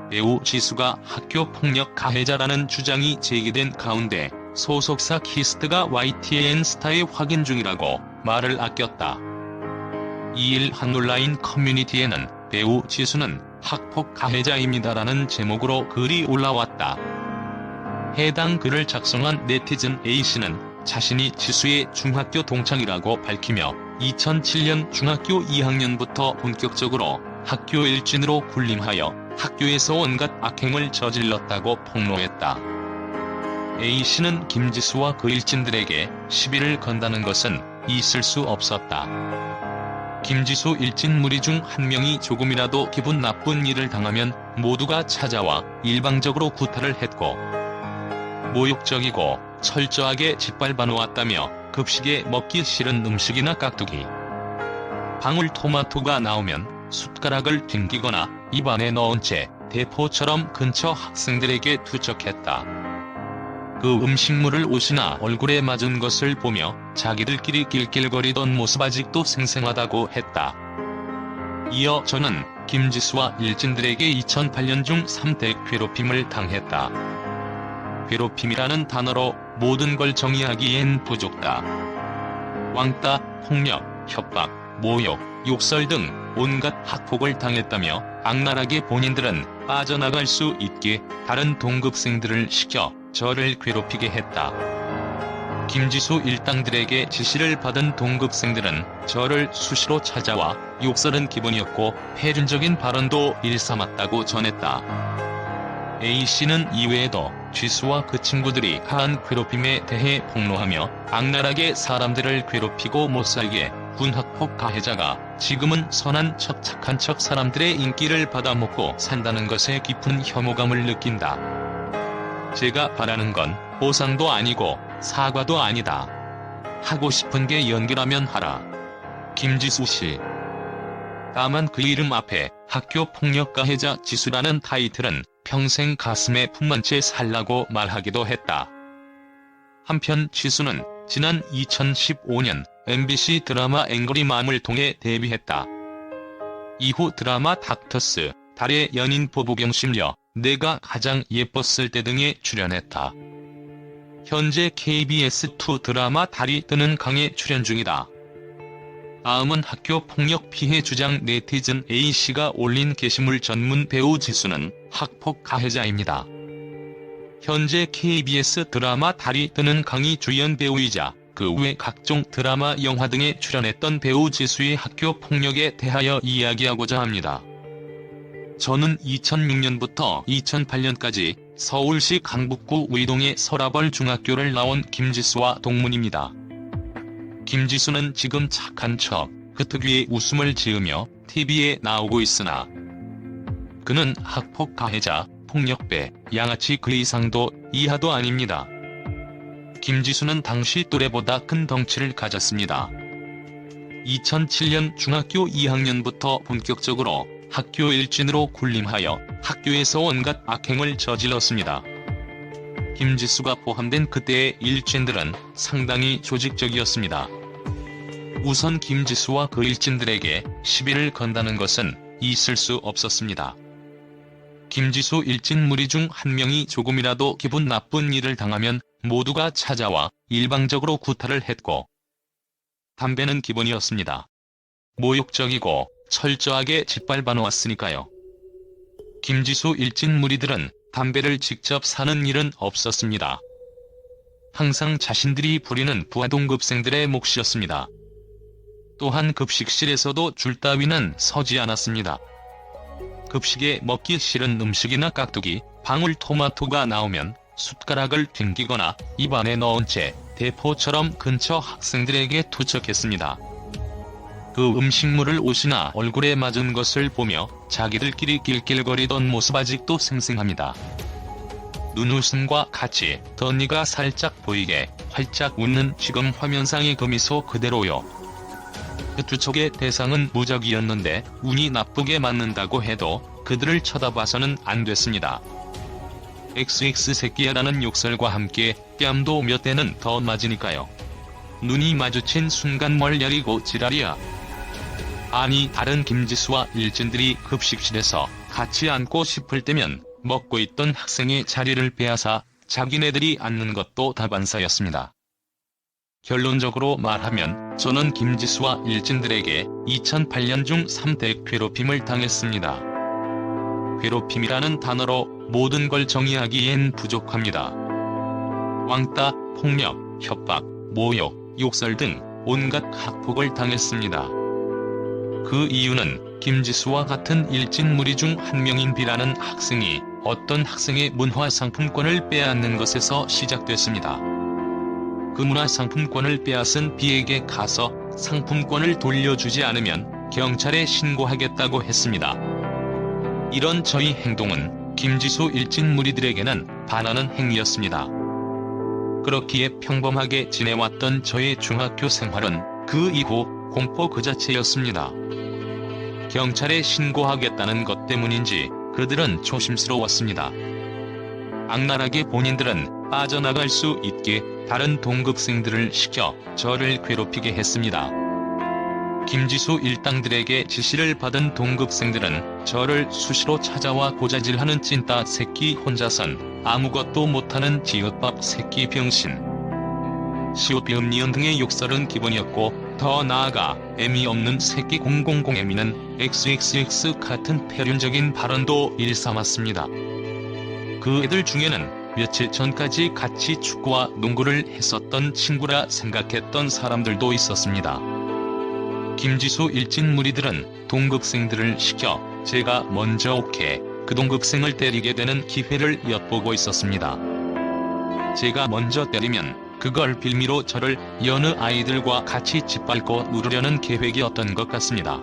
배우 지수가 학교폭력 가해자라는 주장이 제기된 가운데 소속사 키스트가 YTN 스타에 확인 중이라고 말을 아꼈다. 2일 한 온라인 커뮤니티에는 배우 지수는 학폭 가해자입니다라는 제목으로 글이 올라왔다. 해당 글을 작성한 네티즌 A씨는 자신이 지수의 중학교 동창이라고 밝히며 2007년 중학교 2학년부터 본격적으로 학교 일진으로 군림하여 학교에서 온갖 악행을 저질렀다고 폭로했다. A씨는 김지수와 그 일진들에게 시비를 건다는 것은 있을 수 없었다. 김지수 일진 무리 중 한 명이 조금이라도 기분 나쁜 일을 당하면 모두가 찾아와 일방적으로 구타를 했고 모욕적이고 철저하게 짓밟아 놓았다며 급식에 먹기 싫은 음식이나 깍두기, 방울토마토가 나오면 숟가락을 튕기거나 입안에 넣은 채 대포처럼 근처 학생들에게 투척했다. 그 음식물을 옷이나 얼굴에 맞은 것을 보며 자기들끼리 낄낄거리던 모습 아직도 생생하다고 했다. 이어 저는 김지수와 일진들에게 2008년 중 3대 괴롭힘을 당했다. 괴롭힘이라는 단어로 모든 걸 정의하기엔 부족다. 왕따, 폭력, 협박, 모욕, 욕설 등 온갖 학폭을 당했다며 악랄하게 본인들은 빠져나갈 수 있게 다른 동급생들을 시켜 저를 괴롭히게 했다. 김지수 일당들에게 지시를 받은 동급생들은 저를 수시로 찾아와 욕설은 기본이었고 패륜적인 발언도 일삼았다고 전했다. A씨는 이외에도 지수와 그 친구들이 가한 괴롭힘에 대해 폭로하며 악랄하게 사람들을 괴롭히고 못살게 군 학폭 가해자가 지금은 선한 척 착한 척 사람들의 인기를 받아먹고 산다는 것에 깊은 혐오감을 느낀다. 제가 바라는 건 보상도 아니고 사과도 아니다. 하고 싶은 게 연기라면 하라. 김지수 씨. 다만 그 이름 앞에 학교 폭력 가해자 지수라는 타이틀은 평생 가슴에 품은 채 살라고 말하기도 했다. 한편 지수는 지난 2015년 MBC 드라마 앵거리맘을 통해 데뷔했다. 이후 드라마 닥터스, 달의 연인 보부경 심려, 내가 가장 예뻤을 때 등에 출연했다. 현재 KBS2 드라마 달이 뜨는 강에 출연 중이다. 다음은 학교 폭력 피해 주장 네티즌 A씨가 올린 게시물 전문 배우 지수는 학폭 가해자입니다. 현재 KBS 드라마 달이 뜨는 강의 주연 배우이자 그 외 각종 드라마 영화 등에 출연했던 배우 지수의 학교 폭력에 대하여 이야기하고자 합니다. 저는 2006년부터 2008년까지 서울시 강북구 의동의 서라벌 중학교를 나온 김지수와 동문입니다. 김지수는 지금 착한 척, 그 특유의 웃음을 지으며 TV에 나오고 있으나 그는 학폭 가해자, 폭력배, 양아치 그 이상도 이하도 아닙니다. 김지수는 당시 또래보다 큰 덩치를 가졌습니다. 2007년 중학교 2학년부터 본격적으로 학교 일진으로 군림하여 학교에서 온갖 악행을 저질렀습니다. 김지수가 포함된 그때의 일진들은 상당히 조직적이었습니다. 우선 김지수와 그 일진들에게 시비를 건다는 것은 있을 수 없었습니다. 김지수 일진 무리 중 한 명이 조금이라도 기분 나쁜 일을 당하면 모두가 찾아와 일방적으로 구타를 했고 담배는 기본이었습니다. 모욕적이고 철저하게 짓밟아 놓았으니까요. 김지수 일진 무리들은 담배를 직접 사는 일은 없었습니다. 항상 자신들이 부리는 부하 동급생들의 몫이었습니다. 또한 급식실에서도 줄 따위는 서지 않았습니다. 급식에 먹기 싫은 음식이나 깍두기, 방울토마토가 나오면 숟가락을 튕기거나 입안에 넣은 채 대포처럼 근처 학생들에게 투척했습니다. 그 음식물을 옷이나 얼굴에 맞은 것을 보며 자기들끼리 낄낄거리던 모습 아직도 생생합니다. 눈웃음과 같이 덧니가 살짝 보이게 활짝 웃는 지금 화면상의 그 미소 그대로요. 그 투척의 대상은 무적이었는데 운이 나쁘게 맞는다고 해도 그들을 쳐다봐서는 안 됐습니다. XX 새끼야라는 욕설과 함께 뺨도 몇 대는 더 맞으니까요. 눈이 마주친 순간 뭘 야리고 지랄이야. 아니 다른 김지수와 일진들이 급식실에서 같이 앉고 싶을 때면 먹고 있던 학생의 자리를 빼앗아 자기네들이 앉는 것도 다반사였습니다. 결론적으로 말하면 저는 김지수와 일진들에게 2008년 중 3대 괴롭힘을 당했습니다. 괴롭힘이라는 단어로 모든 걸 정의하기엔 부족합니다. 왕따, 폭력, 협박, 모욕, 욕설 등 온갖 학폭을 당했습니다. 그 이유는 김지수와 같은 일진 무리 중 한 명인 B라는 학생이 어떤 학생의 문화상품권을 빼앗는 것에서 시작됐습니다. 그 문화상품권을 빼앗은 B에게 가서 상품권을 돌려주지 않으면 경찰에 신고하겠다고 했습니다. 이런 저희 행동은 김지수 일진 무리들에게는 반하는 행위였습니다. 그렇기에 평범하게 지내왔던 저의 중학교 생활은 그 이후 공포 그 자체였습니다. 경찰에 신고하겠다는 것 때문인지 그들은 조심스러웠습니다. 악랄하게 본인들은 빠져나갈 수 있게 다른 동급생들을 시켜 저를 괴롭히게 했습니다. 김지수 일당들에게 지시를 받은 동급생들은 저를 수시로 찾아와 고자질하는 찐따 새끼 혼자선 아무것도 못하는 지읒밥 새끼 병신. 시옷비읍니은 등의 욕설은 기본이었고 더 나아가 애미 없는 새끼 000애미는 XXX 같은 폐륜적인 발언도 일삼았습니다. 그 애들 중에는 며칠 전까지 같이 축구와 농구를 했었던 친구라 생각했던 사람들도 있었습니다. 김지수 일진 무리들은 동급생들을 시켜 제가 먼저 오케 그 동급생을 때리게 되는 기회를 엿보고 있었습니다. 제가 먼저 때리면 그걸 빌미로 저를 여느 아이들과 같이 짓밟고 누르려는 계획이었던 것 같습니다.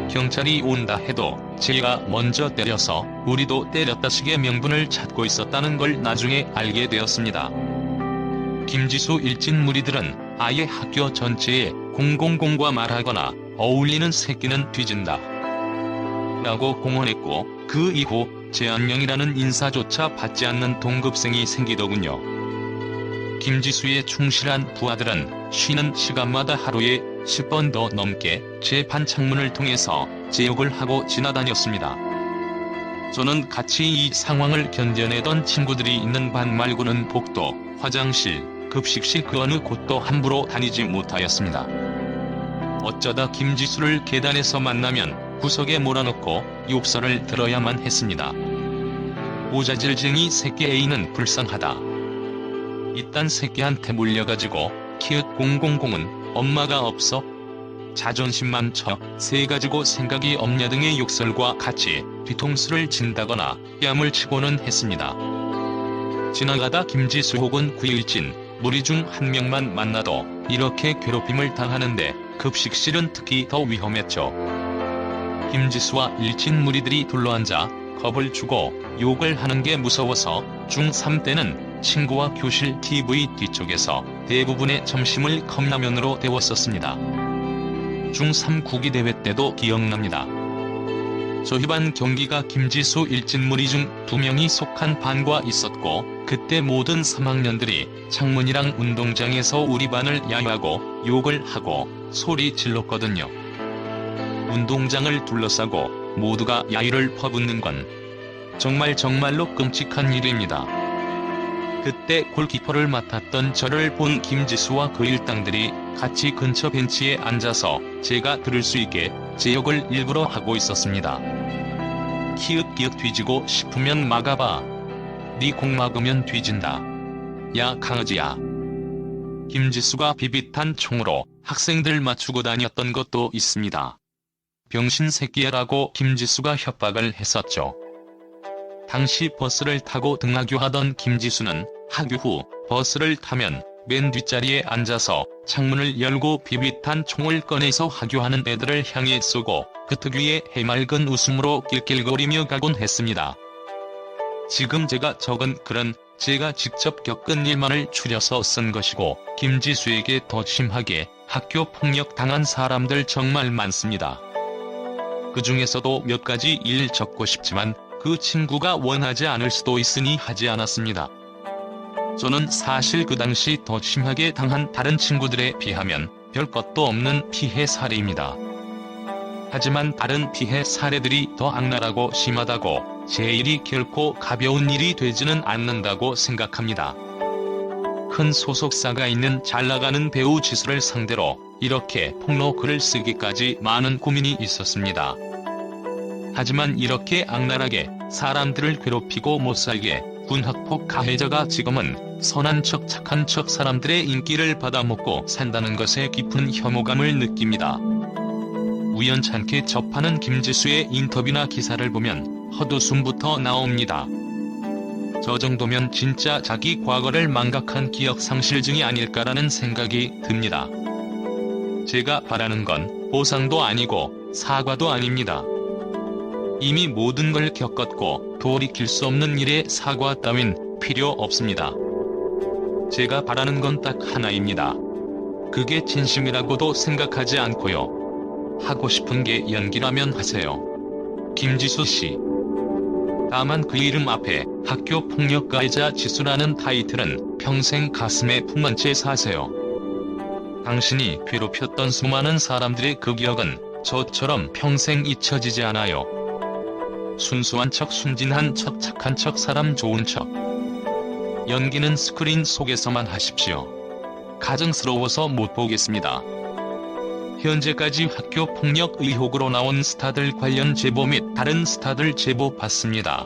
경찰이 온다 해도 제가 먼저 때려서 우리도 때렸다식의 명분을 찾고 있었다는 걸 나중에 알게 되었습니다. 김지수 일진 무리들은 아예 학교 전체에 000과 말하거나 어울리는 새끼는 뒤진다 라고 공언했고 그 이후 제안령이라는 인사조차 받지 않는 동급생이 생기더군요. 김지수의 충실한 부하들은 쉬는 시간마다 하루에 10번 더 넘게 제 반 창문을 통해서 제 욕을 하고 지나다녔습니다. 저는 같이 이 상황을 견뎌내던 친구들이 있는 반 말고는 복도, 화장실, 급식실 그 어느 곳도 함부로 다니지 못하였습니다. 어쩌다 김지수를 계단에서 만나면 구석에 몰아넣고 욕설을 들어야만 했습니다. 오자질쟁이 새끼 A는 불쌍하다. 이딴 새끼한테 물려가지고 키읔 000은 엄마가 없어? 자존심만 세 가지고 생각이 없냐 등의 욕설과 같이 뒤통수를 친다거나 뺨을 치고는 했습니다. 지나가다 김지수 혹은 구일진 무리 중 한 명만 만나도 이렇게 괴롭힘을 당하는데 급식실은 특히 더 위험했죠. 김지수와 일진 무리들이 둘러앉아 겁을 주고 욕을 하는 게 무서워서 중3 때는 친구와 교실 TV 뒤쪽에서 대부분의 점심을 컵라면으로 때웠었습니다. 중3 구기대회 때도 기억납니다. 저희 반 경기가 김지수 일진 무리 중 2명이 속한 반과 있었고 그때 모든 3학년들이 창문이랑 운동장에서 우리 반을 야유하고 욕을 하고 소리 질렀거든요. 운동장을 둘러싸고 모두가 야유를 퍼붓는 건 정말로 끔찍한 일입니다. 그때 골키퍼를 맡았던 저를 본 김지수와 그 일당들이 같이 근처 벤치에 앉아서 제가 들을 수 있게 제 욕을 일부러 하고 있었습니다. 키읔키읔 뒤지고 싶으면 막아봐. 네 공 막으면 뒤진다. 야 강아지야. 김지수가 비비탄 총으로 학생들 맞추고 다녔던 것도 있습니다. 병신 새끼야라고 김지수가 협박을 했었죠. 당시 버스를 타고 등하교하던 김지수는 하교 후 버스를 타면 맨 뒷자리에 앉아서 창문을 열고 비비탄 총을 꺼내서 하교하는 애들을 향해 쏘고 그 특유의 해맑은 웃음으로 낄낄거리며 가곤 했습니다. 지금 제가 적은 글은 제가 직접 겪은 일만을 추려서 쓴 것이고 김지수에게 더 심하게 학교 폭력 당한 사람들 정말 많습니다. 그 중에서도 몇 가지 일 적고 싶지만 그 친구가 원하지 않을 수도 있으니 하지 않았습니다. 저는 사실 그 당시 더 심하게 당한 다른 친구들에 비하면 별 것도 없는 피해 사례입니다. 하지만 다른 피해 사례들이 더 악랄하고 심하다고, 제 일이 결코 가벼운 일이 되지는 않는다고 생각합니다. 큰 소속사가 있는 잘나가는 배우 지수를 상대로 이렇게 폭로 글을 쓰기까지 많은 고민이 있었습니다. 하지만 이렇게 악랄하게 사람들을 괴롭히고 못살게 군 학폭 가해자가 지금은 선한 척 착한 척 사람들의 인기를 받아먹고 산다는 것에 깊은 혐오감을 느낍니다. 우연찮게 접하는 김지수의 인터뷰나 기사를 보면 헛웃음부터 나옵니다. 저 정도면 진짜 자기 과거를 망각한 기억상실증이 아닐까라는 생각이 듭니다. 제가 바라는 건 보상도 아니고 사과도 아닙니다. 이미 모든 걸 겪었고 돌이킬 수 없는 일에 사과 따윈 필요 없습니다. 제가 바라는 건 딱 하나입니다. 그게 진심이라고도 생각하지 않고요. 하고 싶은 게 연기라면 하세요. 김지수 씨. 다만 그 이름 앞에 학교 폭력 가해자 지수라는 타이틀은 평생 가슴에 품은 채 사세요. 당신이 괴롭혔던 수많은 사람들의 그 기억은 저처럼 평생 잊혀지지 않아요. 순수한 척, 순진한 척, 착한 척, 사람 좋은 척. 연기는 스크린 속에서만 하십시오. 가증스러워서 못 보겠습니다. 현재까지 학교 폭력 의혹으로 나온 스타들 관련 제보 및 다른 스타들 제보 받습니다.